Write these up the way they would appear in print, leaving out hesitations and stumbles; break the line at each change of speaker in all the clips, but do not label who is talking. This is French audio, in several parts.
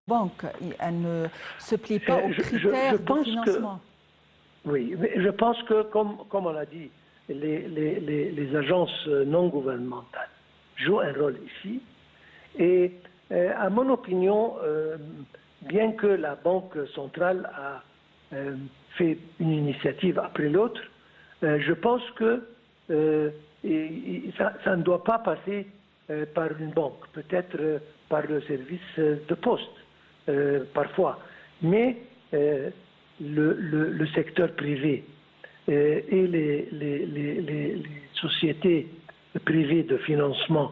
banque, elle ne se plie pas aux critères de financement.
Oui, mais je pense que, comme on l'a dit, les agences non gouvernementales jouent un rôle ici. Et à mon opinion, bien que la Banque centrale a fait une initiative après l'autre, je pense que ça ne doit pas passer par une banque, peut-être par le service de poste, parfois. Mais le secteur privé et les sociétés privées de financement,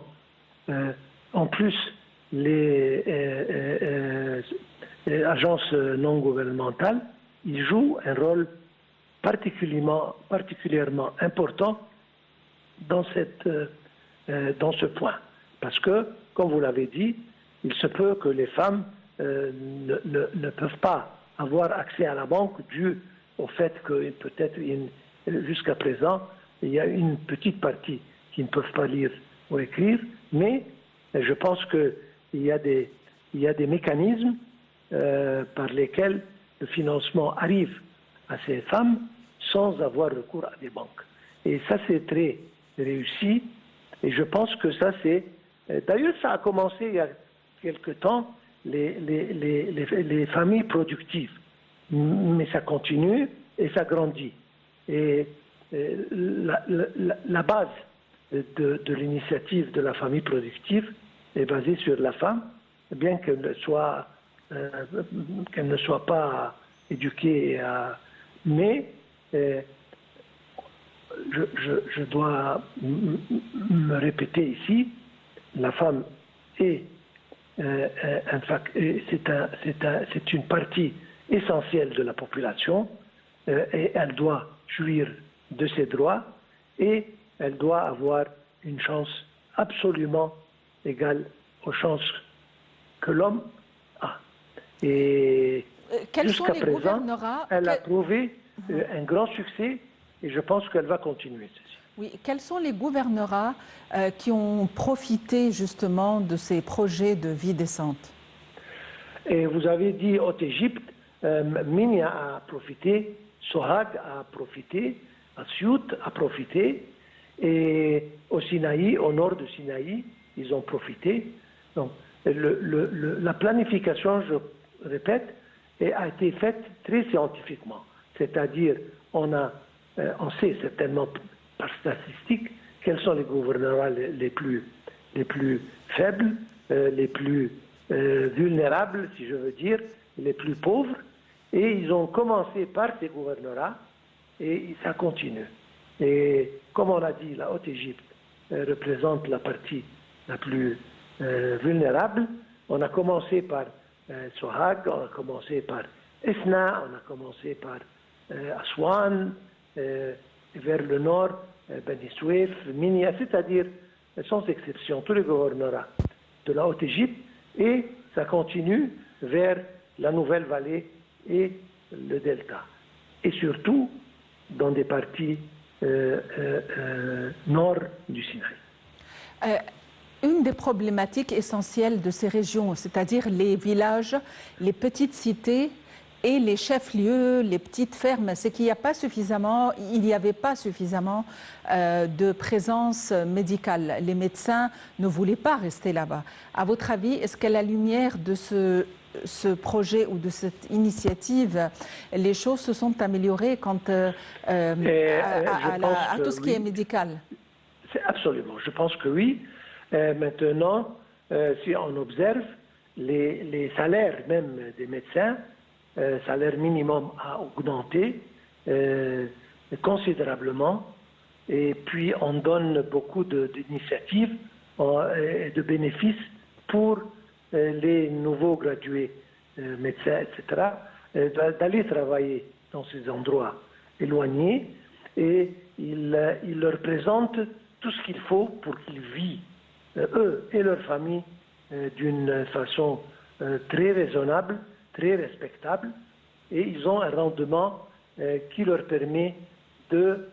en plus les agences non gouvernementales, ils jouent un rôle particulièrement important dans ce point. Parce que, comme vous l'avez dit, il se peut que les femmes ne peuvent pas avoir accès à la banque dû au fait que peut-être jusqu'à présent, il y a une petite partie qui ne peuvent pas lire ou écrire, mais je pense qu'il y a des mécanismes par lesquels le financement arrive à ces femmes sans avoir recours à des banques. Et ça, c'est très réussi. Et je pense que ça, c'est... D'ailleurs, ça a commencé il y a quelque temps, les familles productives. Mais ça continue et ça grandit. Et la base de l'initiative de la famille productive est basée sur la femme, bien qu'elle ne soit pas éduquée. Mais je dois me répéter ici, la femme est c'est une partie essentielle de la population et elle doit jouir de ses droits et elle doit avoir une chance absolument égale aux chances que l'homme a. Et jusqu'à présent, elle a prouvé un grand succès et je pense qu'elle va continuer ceci.
Oui, quels sont les gouvernorats qui ont profité justement de ces projets de vie décente?
Et vous avez dit Haute-Égypte, Minya a profité, Sohag a profité, Asiout a profité, et au Sinaï, au nord du Sinaï, ils ont profité. Donc, la planification, je répète, a été faite très scientifiquement. C'est-à-dire, on sait certainement par statistique quels sont les gouvernements les plus faibles, les plus vulnérables, si je veux dire, les plus pauvres. Et ils ont commencé par ces gouvernements et ça continue. Et comme on l'a dit, la Haute-Égypte représente la partie la plus vulnérable. On a commencé par Sohag, on a commencé par Esna, on a commencé par Aswan, vers le nord, Beni Souef, Minya, c'est-à-dire, sans exception, tous les gouvernements de la Haute-Égypte, et ça continue vers la Nouvelle-Vallée et le Delta. Et surtout, dans des parties nord du Sinaï.
Une des problématiques essentielles de ces régions, c'est-à-dire les villages, les petites cités et les chefs-lieux, les petites fermes, c'est qu'il n'y avait pas suffisamment de présence médicale. Les médecins ne voulaient pas rester là-bas. À votre avis, est-ce qu'à la lumière de ce projet ou de cette initiative, les choses se sont améliorées quant à tout ce qui est médical?
C'est absolument, je pense que oui. Maintenant, si on observe, les salaires même des médecins, salaire minimum a augmenté considérablement, et puis on donne beaucoup d'initiatives et de bénéfices pour les nouveaux gradués médecins, etc., d'aller travailler dans ces endroits éloignés, et ils leur présentent tout ce qu'il faut pour qu'ils vivent, eux et leurs familles, d'une façon très raisonnable, très respectable, et ils ont un rendement qui leur permet de,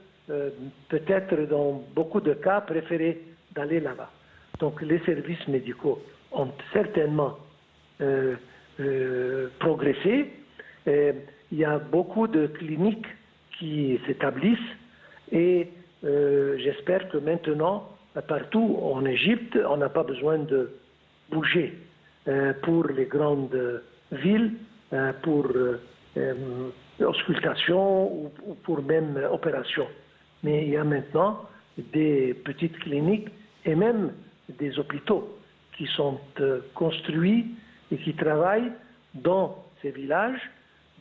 peut-être dans beaucoup de cas, préférer d'aller là-bas. Donc les services médicaux ont certainement progressé. Il y a beaucoup de cliniques qui s'établissent et j'espère que maintenant, partout en Égypte, on n'a pas besoin de bouger pour les grandes villes, pour auscultation ou pour même opération. Mais il y a maintenant des petites cliniques et même des hôpitaux qui sont construits et qui travaillent dans ces villages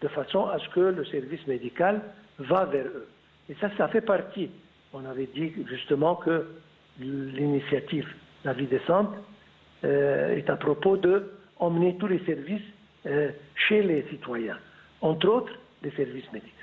de façon à ce que le service médical va vers eux. Et ça fait partie. On avait dit justement que l'initiative La Vie décente est à propos de emmener tous les services chez les citoyens, entre autres les services médicaux.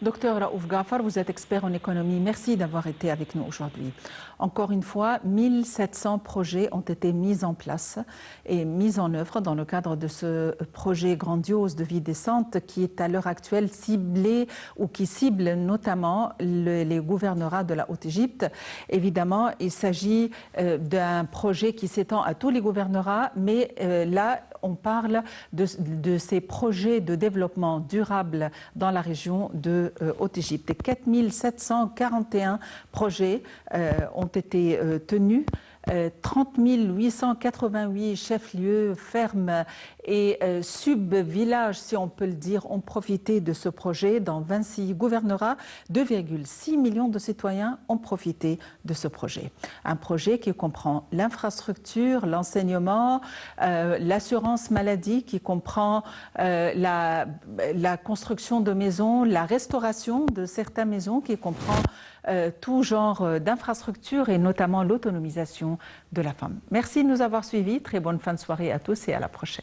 Docteur Raouf Gafar, vous êtes expert en économie. Merci d'avoir été avec nous aujourd'hui. Encore une fois, 1700 projets ont été mis en place et mis en œuvre dans le cadre de ce projet grandiose de vie décente qui est à l'heure actuelle ciblé ou qui cible notamment les gouvernorats de la Haute-Égypte. Évidemment, il s'agit d'un projet qui s'étend à tous les gouvernorats, mais là, on parle de ces projets de développement durable dans la région de Haute-Égypte. Et 4741 projets ont été tenus. 30 888 chefs-lieux, fermes et sub-villages, si on peut le dire, ont profité de ce projet dans 26 gouvernorats. 2,6 millions de citoyens ont profité de ce projet. Un projet qui comprend l'infrastructure, l'enseignement, l'assurance maladie, qui comprend la construction de maisons, la restauration de certaines maisons, qui comprend tout genre d'infrastructures et notamment l'autonomisation de la femme. Merci de nous avoir suivis. Très bonne fin de soirée à tous et à la prochaine.